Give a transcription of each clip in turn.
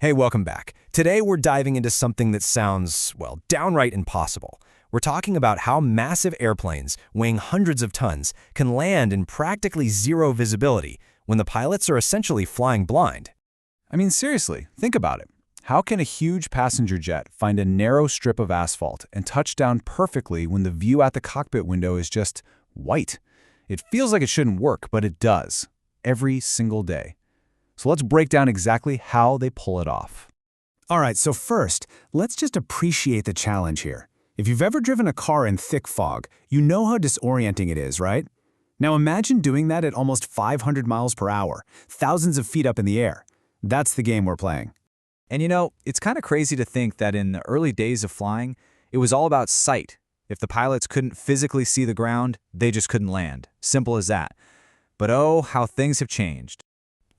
Hey, welcome back. Today we're diving into something that sounds, well, downright impossible. We're talking about how massive airplanes, weighing hundreds of tons, can land in practically zero visibility when the pilots are essentially flying blind. I mean, seriously, think about it. How can a huge passenger jet find a narrow strip of asphalt and touch down perfectly when the view out the cockpit window is just white? It feels like it shouldn't work, but it does, every single day. So let's break down exactly how they pull it off. All right, so first, let's just appreciate the challenge here. If you've ever driven a car in thick fog, you know how disorienting it is, right? Now imagine doing that at almost 500 miles per hour, thousands of feet up in the air. That's the game we're playing. And you know, it's kind of crazy to think that in the early days of flying, it was all about sight. If the pilots couldn't physically see the ground, they just couldn't land. Simple as that. But oh, how things have changed.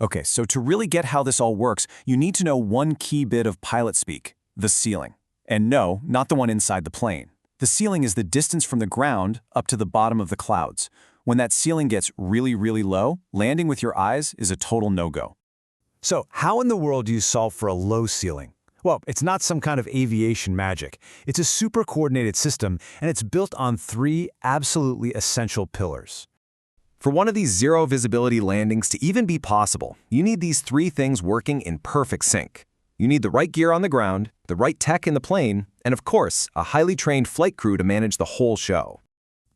Okay, so to really get how this all works, you need to know one key bit of pilot speak, the ceiling. And no, not the one inside the plane. The ceiling is the distance from the ground up to the bottom of the clouds. When that ceiling gets really, really low, landing with your eyes is a total no-go. So how in the world do you solve for a low ceiling? Well, it's not some kind of aviation magic. It's a super coordinated system, and it's built on three absolutely essential pillars. For one of these zero visibility landings to even be possible, you need these three things working in perfect sync. You need the right gear on the ground, the right tech in the plane, and of course, a highly trained flight crew to manage the whole show.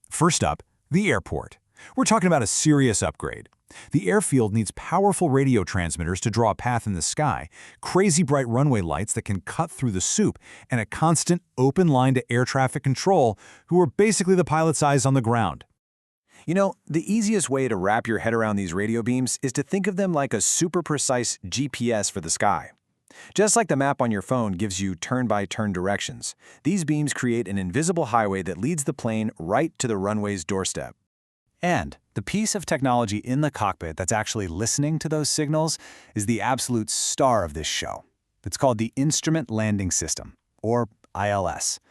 First up, the airport. We're talking about a serious upgrade. The airfield needs powerful radio transmitters to draw a path in the sky, crazy bright runway lights that can cut through the soup, and a constant open line to air traffic control, who are basically the pilot's eyes on the ground. You know, the easiest way to wrap your head around these radio beams is to think of them like a super precise GPS for the sky. Just like the map on your phone gives you turn-by-turn directions, these beams create an invisible highway that leads the plane right to the runway's doorstep. And the piece of technology in the cockpit that's actually listening to those signals is the absolute star of this show. It's called the Instrument Landing System, or ILS.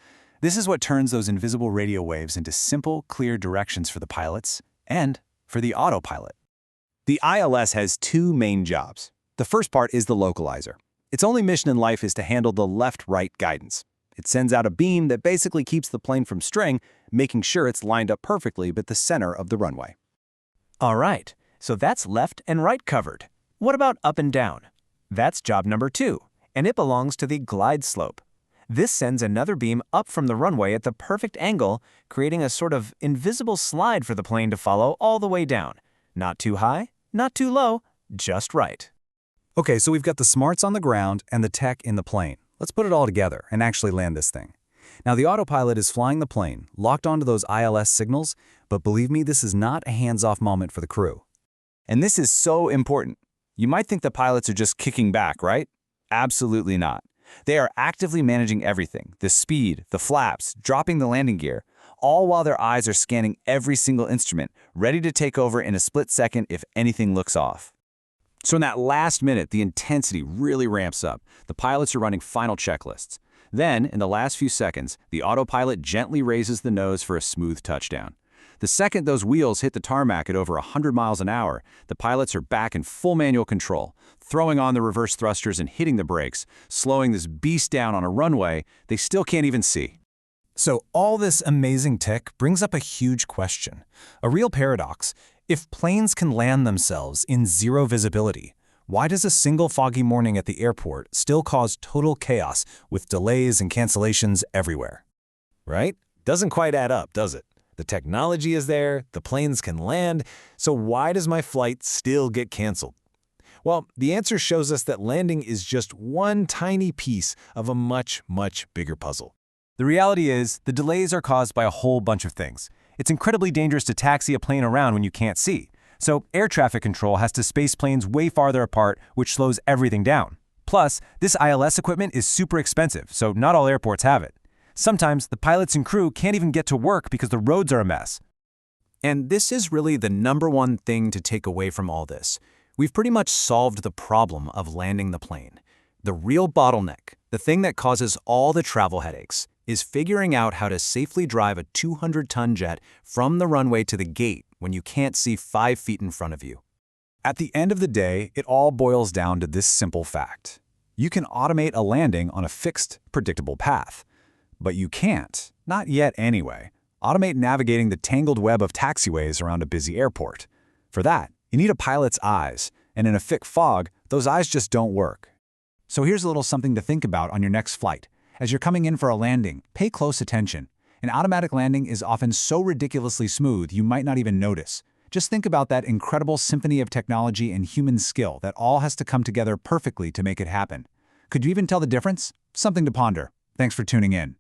This is what turns those invisible radio waves into simple, clear directions for the pilots and for the autopilot. The ILS has two main jobs. The first part is the localizer. Its only mission in life is to handle the left-right guidance. It sends out a beam that basically keeps the plane from straying, making sure it's lined up perfectly at the center of the runway. All right, so that's left and right covered. What about up and down? That's job number 2, and it belongs to the glide slope. This sends another beam up from the runway at the perfect angle, creating a sort of invisible slide for the plane to follow all the way down. Not too high, not too low, just right. Okay, so we've got the smarts on the ground and the tech in the plane. Let's put it all together and actually land this thing. Now, the autopilot is flying the plane, locked onto those ILS signals, but believe me, this is not a hands-off moment for the crew. And this is so important. You might think the pilots are just kicking back, right? Absolutely not. They are actively managing everything, the speed, the flaps, dropping the landing gear, all while their eyes are scanning every single instrument, ready to take over in a split second if anything looks off. So in that last minute, the intensity really ramps up. The pilots are running final checklists. Then, in the last few seconds, the autopilot gently raises the nose for a smooth touchdown. The second those wheels hit the tarmac at over 100 miles an hour, the pilots are back in full manual control, throwing on the reverse thrusters and hitting the brakes, slowing this beast down on a runway they still can't even see. So all this amazing tech brings up a huge question, a real paradox. If planes can land themselves in zero visibility, why does a single foggy morning at the airport still cause total chaos with delays and cancellations everywhere? Right? Doesn't quite add up, does it? The technology is there, the planes can land, so why does my flight still get canceled? Well, the answer shows us that landing is just one tiny piece of a much, much bigger puzzle. The reality is, the delays are caused by a whole bunch of things. It's incredibly dangerous to taxi a plane around when you can't see. So air traffic control has to space planes way farther apart, which slows everything down. Plus, this ILS equipment is super expensive, so not all airports have it. Sometimes the pilots and crew can't even get to work because the roads are a mess. And this is really the number one thing to take away from all this. We've pretty much solved the problem of landing the plane. The real bottleneck, the thing that causes all the travel headaches, is figuring out how to safely drive a 200-ton jet from the runway to the gate when you can't see 5 feet in front of you. At the end of the day, it all boils down to this simple fact. You can automate a landing on a fixed, predictable path. But you can't, not yet anyway, automate navigating the tangled web of taxiways around a busy airport. For that, you need a pilot's eyes, and in a thick fog, those eyes just don't work. So here's a little something to think about on your next flight. As you're coming in for a landing, pay close attention. An automatic landing is often so ridiculously smooth you might not even notice. Just think about that incredible symphony of technology and human skill that all has to come together perfectly to make it happen. Could you even tell the difference? Something to ponder. Thanks for tuning in.